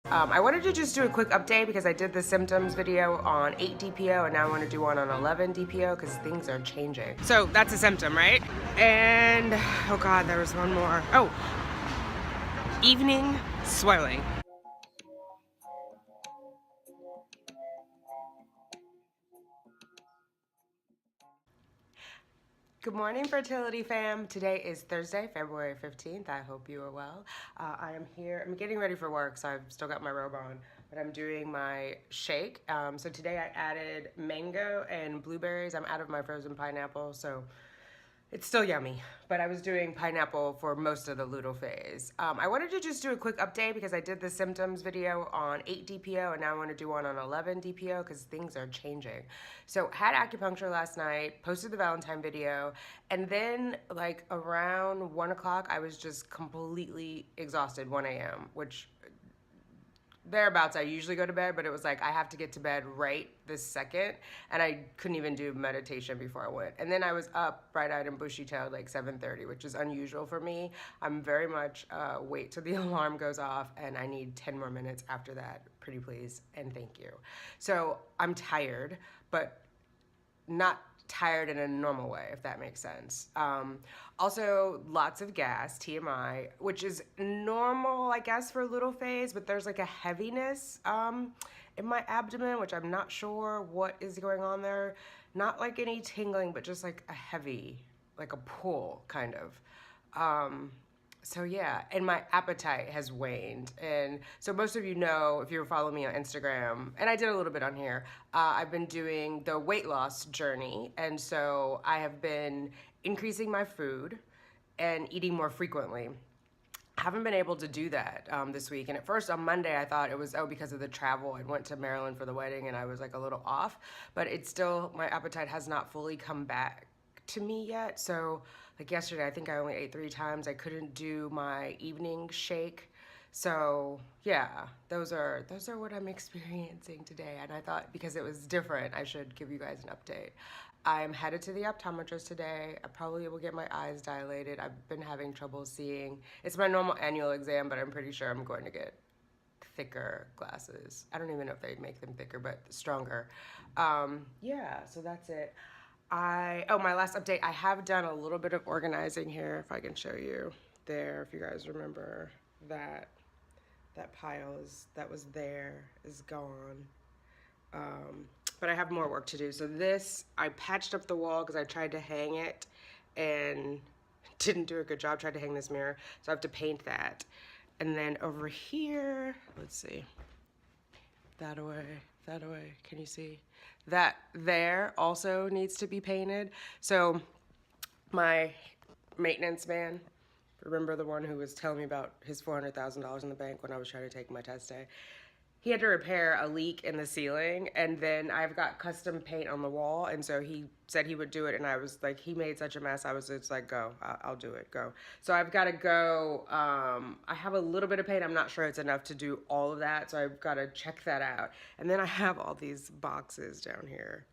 I wanted to just do a quick update because I did the symptoms video on 8 DPO and now I want to do one on 11 DPO because things are changing. So that's a symptom, right? And, oh God, there was one more. Oh, evening swelling. Good morning, Fertility fam. Today is Thursday, February 15th. I hope you are well. I am here. I'm getting ready for work, so I've still got my robe on, but I'm doing my shake. So today I added mango and blueberries. I'm out of my frozen pineapple, so it's still yummy, but I was doing pineapple for most of the luteal phase. I wanted to just do a quick update because I did the symptoms video on 8 DPO and now I want to do one on 11 DPO because things are changing. So had acupuncture last night, posted the Valentine video, and then like around 1 o'clock I was just completely exhausted, 1 a.m., which thereabouts I usually go to bed, but it was like I have to get to bed right this second, and I couldn't even do meditation before I went. And then I was up bright-eyed and bushy-tailed like 7:30, which is unusual for me. I'm very much wait till the alarm goes off, and I need 10 more minutes after that, pretty please, and thank you. So I'm tired, but not tired in a normal way, if that makes sense. Also, lots of gas, TMI, which is normal, I guess, for luteal phase, but there's like a heaviness in my abdomen, which I'm not sure what is going on there. Not like any tingling, but just like a heavy, like a pull, kind of. So yeah, and my appetite has waned. And so most of you know, if you're following me on Instagram, and I did a little bit on here, I've been doing the weight loss journey. And so I have been increasing my food and eating more frequently. I haven't been able to do that this week. And at first on Monday, I thought it was, because of the travel. I went to Maryland for the wedding and I was like a little off, but it's still, my appetite has not fully come back to me yet. So like yesterday, I think I only ate 3 times. I couldn't do my evening shake. So yeah, those are what I'm experiencing today. And I thought because it was different, I should give you guys an update. I'm headed to the optometrist today. I probably will get my eyes dilated. I've been having trouble seeing. It's my normal annual exam, but I'm pretty sure I'm going to get thicker glasses. I don't even know if they make them thicker, but stronger. Yeah, so that's it. My last update, I have done a little bit of organizing here, if I can show you there, if you guys remember that pile that was there is gone. But I have more work to do. So this, I patched up the wall because I tried to hang it and didn't do a good job. Tried to hang this mirror, so I have to paint that. And then over here, let's see, that away, can you see? That there also needs to be painted. So my maintenance man, remember the one who was telling me about his $400,000 in the bank when I was trying to take my test day? He had to repair a leak in the ceiling, and then I've got custom paint on the wall, and so he said he would do it, and I was like, he made such a mess, I was just like, go, I'll do it, go. So I've got to go, I have a little bit of paint, I'm not sure it's enough to do all of that, so I've got to check that out. And then I have all these boxes down here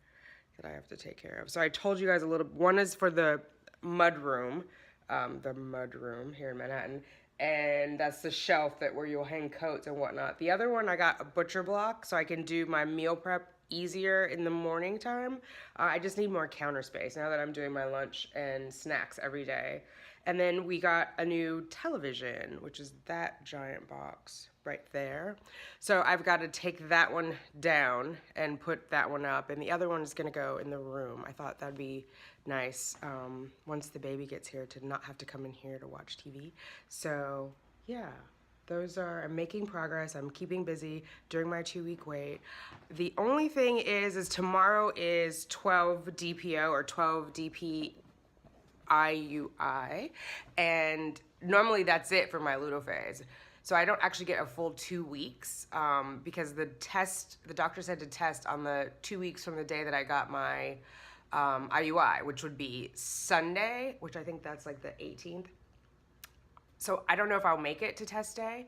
that I have to take care of. So I told you guys a little, one is for the mud room here in Manhattan, and that's the shelf where you'll hang coats and whatnot. The other one, I got a butcher block so I can do my meal prep easier in the morning time. I just need more counter space now that I'm doing my lunch and snacks every day. And then we got a new television, which is that giant box right there. So I've got to take that one down and put that one up, and the other one is going to go in the room. I thought that'd be nice once the baby gets here to not have to come in here to watch TV. So yeah, I'm making progress. I'm keeping busy during my 2-week wait. The only thing is tomorrow is 12 DPO or 12 DP IUI, and normally that's it for my luteal phase. So I don't actually get a full 2 weeks because the doctor said to test on the 2 weeks from the day that I got my IUI, which would be Sunday, which I think that's like the 18th. So I don't know if I'll make it to test day.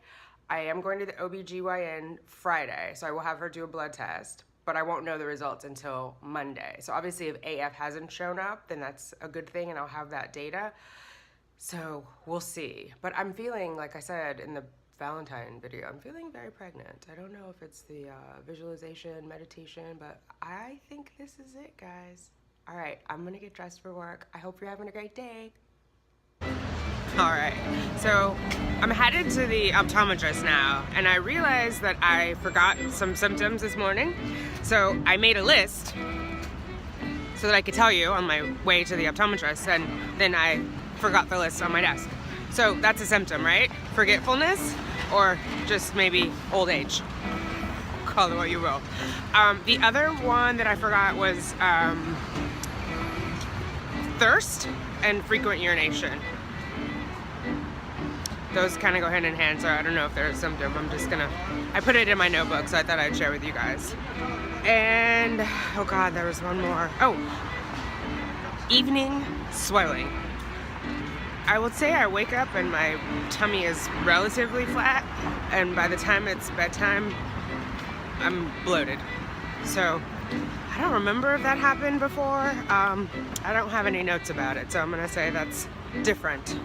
I am going to the OBGYN Friday, so I will have her do a blood test, but I won't know the results until Monday. So obviously if AF hasn't shown up, then that's a good thing and I'll have that data. So we'll see. But I'm feeling, like I said in the Valentine video. I'm feeling very pregnant. I don't know if it's the visualization, meditation, but I think this is it, guys. All right, I'm gonna get dressed for work. I hope you're having a great day. All right, so I'm headed to the optometrist now, and I realized that I forgot some symptoms this morning. So I made a list so that I could tell you on my way to the optometrist, and then I forgot the list on my desk. So that's a symptom, right? Forgetfulness, or just maybe old age. Call it what you will. The other one that I forgot was thirst and frequent urination. Those kind of go hand in hand, so I don't know if they're a symptom. I put it in my notebook, so I thought I'd share with you guys. And, oh God, there was one more. Oh, evening swelling. I would say I wake up and my tummy is relatively flat, and by the time it's bedtime, I'm bloated. So I don't remember if that happened before. I don't have any notes about it, so I'm gonna say that's different.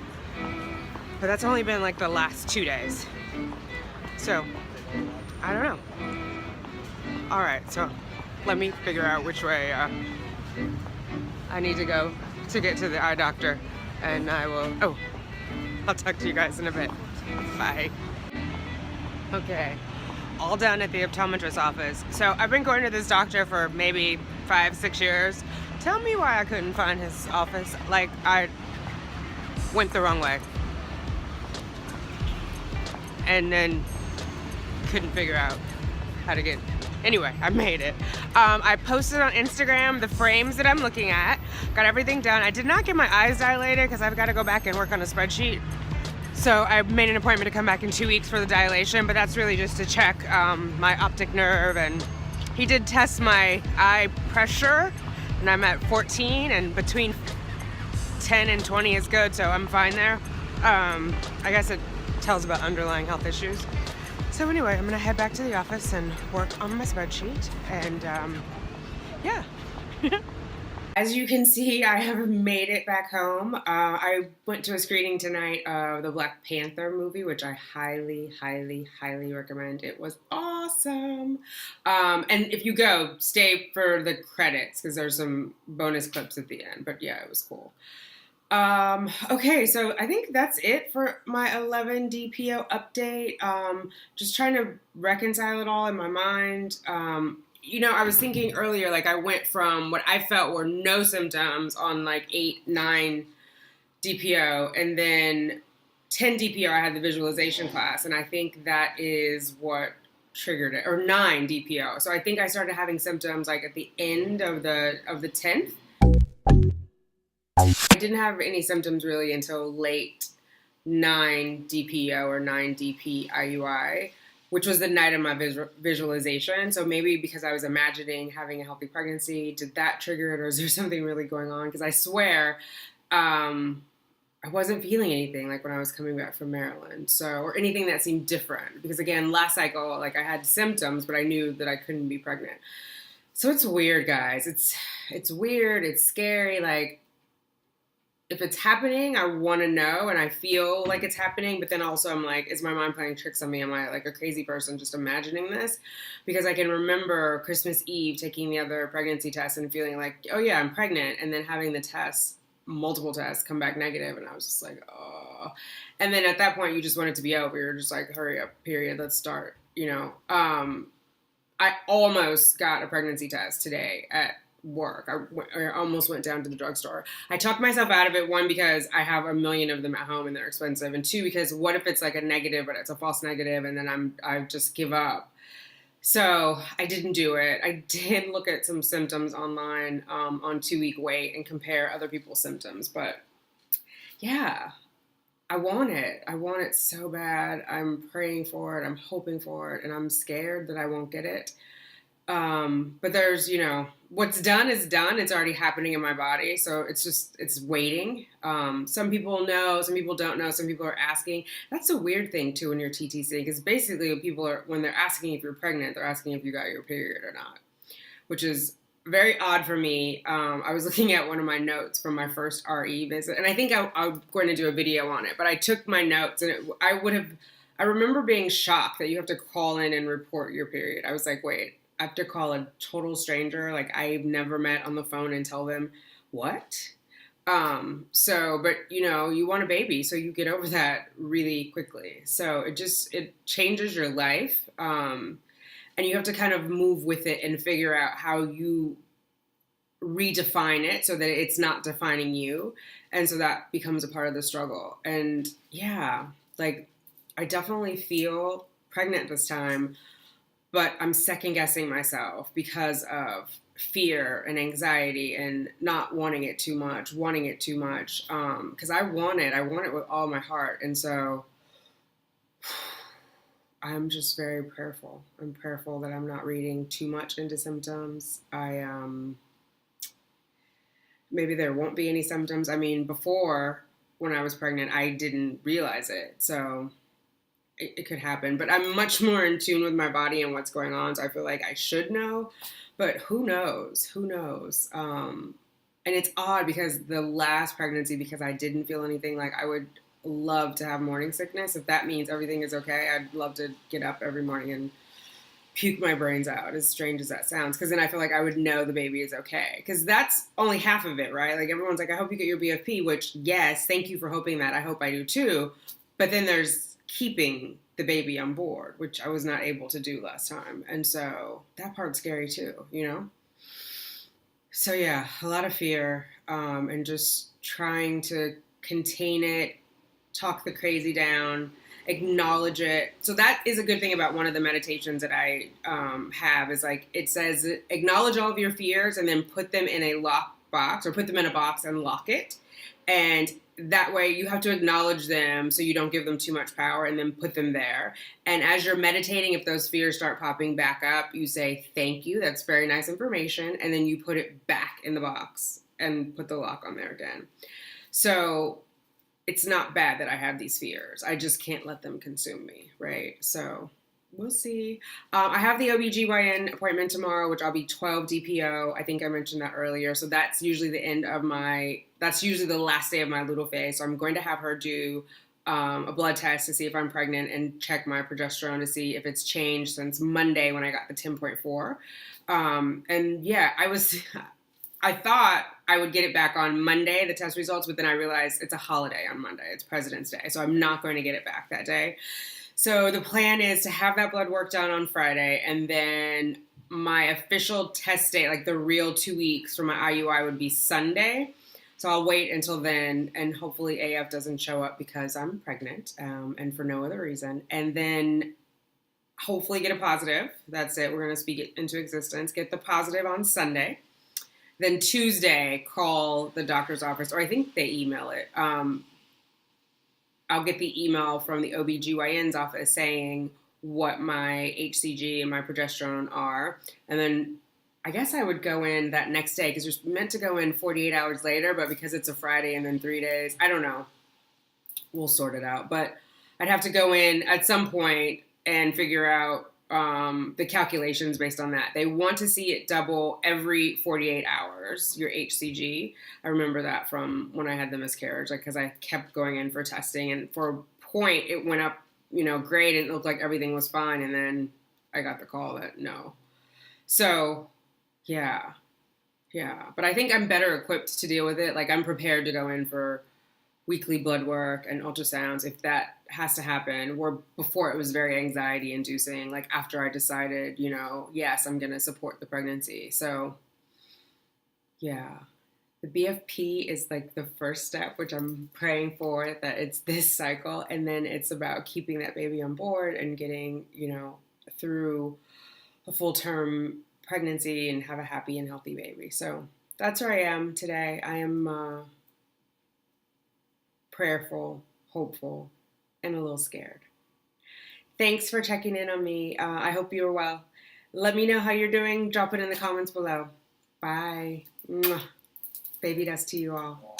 But that's only been like the last 2 days. So, I don't know. All right, so let me figure out which way I need to go to get to the eye doctor. And I'll talk to you guys in a bit. Bye. Okay, all done at the optometrist's office. So I've been going to this doctor for maybe 5-6 years. Tell me why I couldn't find his office. Like, I went the wrong way. And then couldn't figure out how to get. Anyway, I made it. I posted on Instagram the frames that I'm looking at. Got everything done. I did not get my eyes dilated because I've got to go back and work on a spreadsheet. So I made an appointment to come back in 2 weeks for the dilation, but that's really just to check my optic nerve. And he did test my eye pressure, and I'm at 14, and between 10 and 20 is good, so I'm fine there. I guess it tells about underlying health issues. So anyway, I'm gonna head back to the office and work on my spreadsheet, and yeah. As you can see, I have made it back home. I went to a screening tonight of the Black Panther movie, which I highly, highly, highly recommend. It was awesome. And if you go, stay for the credits, because there's some bonus clips at the end, but yeah, it was cool. Okay, so I think that's it for my 11 DPO update. Just trying to reconcile it all in my mind. You know, I was thinking earlier, like I went from what I felt were no symptoms on like 8, 9 DPO, and then 10 DPO I had the visualization class, and I think that is what triggered it, or 9 DPO. So I think I started having symptoms like at the end of the 10th. I didn't have any symptoms really until late 9 DPO or 9 DP IUI, which was the night of my visualization. So maybe because I was imagining having a healthy pregnancy, did that trigger it, or is there something really going on? Because I swear I wasn't feeling anything like when I was coming back from Maryland, so, or anything that seemed different. Because again, last cycle, like I had symptoms, but I knew that I couldn't be pregnant. So it's weird, guys. It's weird. It's scary. Like, if it's happening, I want to know, and I feel like it's happening, but then also I'm like, is my mind playing tricks on me? Am I like a crazy person just imagining this? Because I can remember Christmas Eve taking the other pregnancy test and feeling like, oh yeah, I'm pregnant, and then having the tests, multiple tests, come back negative, and I was just like, oh. And then at that point, you just want it to be over. You're just like, hurry up, period, let's start, you know. I almost got a pregnancy test today at work. I almost went down to the drugstore. I talked myself out of it, one, because I have a million of them at home and they're expensive, and two, because what if it's like a negative, but it's a false negative, and then I just give up. So I didn't do it. I did look at some symptoms online on 2-week wait and compare other people's symptoms, but yeah, I want it. I want it so bad. I'm praying for it. I'm hoping for it, and I'm scared that I won't get it. But there's, you know, what's done is done. It's already happening in my body. So it's waiting. Some people know, some people don't know, some people are asking. That's a weird thing too when you're TTC, because basically when they're asking if you're pregnant, they're asking if you got your period or not, which is very odd for me. I was looking at one of my notes from my first RE visit, and I think I'm going to do a video on it, but I took my notes, and I would have I remember being shocked that you have to call in and report your period. I was like, wait, I have to call a total stranger like I've never met on the phone and tell them what? But you want a baby, so you get over that really quickly. So it changes your life. And you have to kind of move with it and figure out how you redefine it so that it's not defining you. And so that becomes a part of the struggle. And yeah, like I definitely feel pregnant this time, but I'm second guessing myself because of fear and anxiety and not wanting it too much, wanting it too much. Because I want it with all my heart. And so I'm just very prayerful. I'm prayerful that I'm not reading too much into symptoms. Maybe there won't be any symptoms. I mean, before when I was pregnant, I didn't realize it. So it could happen. But I'm much more in tune with my body and what's going on. So I feel like I should know. But who knows? Who knows? And it's odd because the last pregnancy, because I didn't feel anything, like I would love to have morning sickness. If that means everything is okay, I'd love to get up every morning and puke my brains out, as strange as that sounds, because then I feel like I would know the baby is okay, because that's only half of it, right? Like everyone's like, I hope you get your BFP, which yes, thank you for hoping that. I hope I do too. But then there's keeping the baby on board, which I was not able to do last time. And so that part's scary too, you know? So yeah, a lot of fear, and just trying to contain it, talk the crazy down, acknowledge it. So that is a good thing about one of the meditations that I have is like it says acknowledge all of your fears and then put them in a lock box or put them in a box and lock it. And that way you have to acknowledge them so you don't give them too much power and then put them there. And as you're meditating, if those fears start popping back up, you say, thank you, that's very nice information. And then you put it back in the box and put the lock on there again. So it's not bad that I have these fears. I just can't let them consume me, right? So we'll see. I have the OBGYN appointment tomorrow, which I'll be 12 DPO. I think I mentioned that earlier. So that's usually that's usually the last day of my luteal phase. So I'm going to have her do a blood test to see if I'm pregnant and check my progesterone to see if it's changed since Monday when I got the 10.4. And yeah, I thought I would get it back on Monday, the test results, but then I realized it's a holiday on Monday. It's President's Day, so I'm not going to get it back that day. So the plan is to have that blood work done on Friday, and then my official test date, like the real 2 weeks for my IUI, would be Sunday. So I'll wait until then, and hopefully AF doesn't show up because I'm pregnant, and for no other reason. And then hopefully get a positive. That's it. We're going to speak it into existence. Get the positive on Sunday. Then Tuesday, call the doctor's office, or I think they email it. I'll get the email from the OBGYN's office saying what my HCG and my progesterone are. And then I guess I would go in that next day because you're meant to go in 48 hours later, but because it's a Friday and then 3 days, I don't know. We'll sort it out. But I'd have to go in at some point and figure out the calculations based on that. They want to see it double every 48 hours, your HCG. I remember that from when I had the miscarriage, like, because I kept going in for testing, and for a point it went up, great, and it looked like everything was fine, and then I got the call that no. So, yeah. But I think I'm better equipped to deal with it. Like, I'm prepared to go in for weekly blood work and ultrasounds if that has to happen. Where before it was very anxiety inducing, like after I decided, yes, I'm going to support the pregnancy. So yeah, the BFP is like the first step, which I'm praying for that it's this cycle. And then it's about keeping that baby on board and getting, through a full term pregnancy and have a happy and healthy baby. So that's where I am today. I am, prayerful, hopeful, and a little scared. Thanks for checking in on me. I hope you are well. Let me know how you're doing. Drop it in the comments below. Bye. Mwah. Baby dust to you all.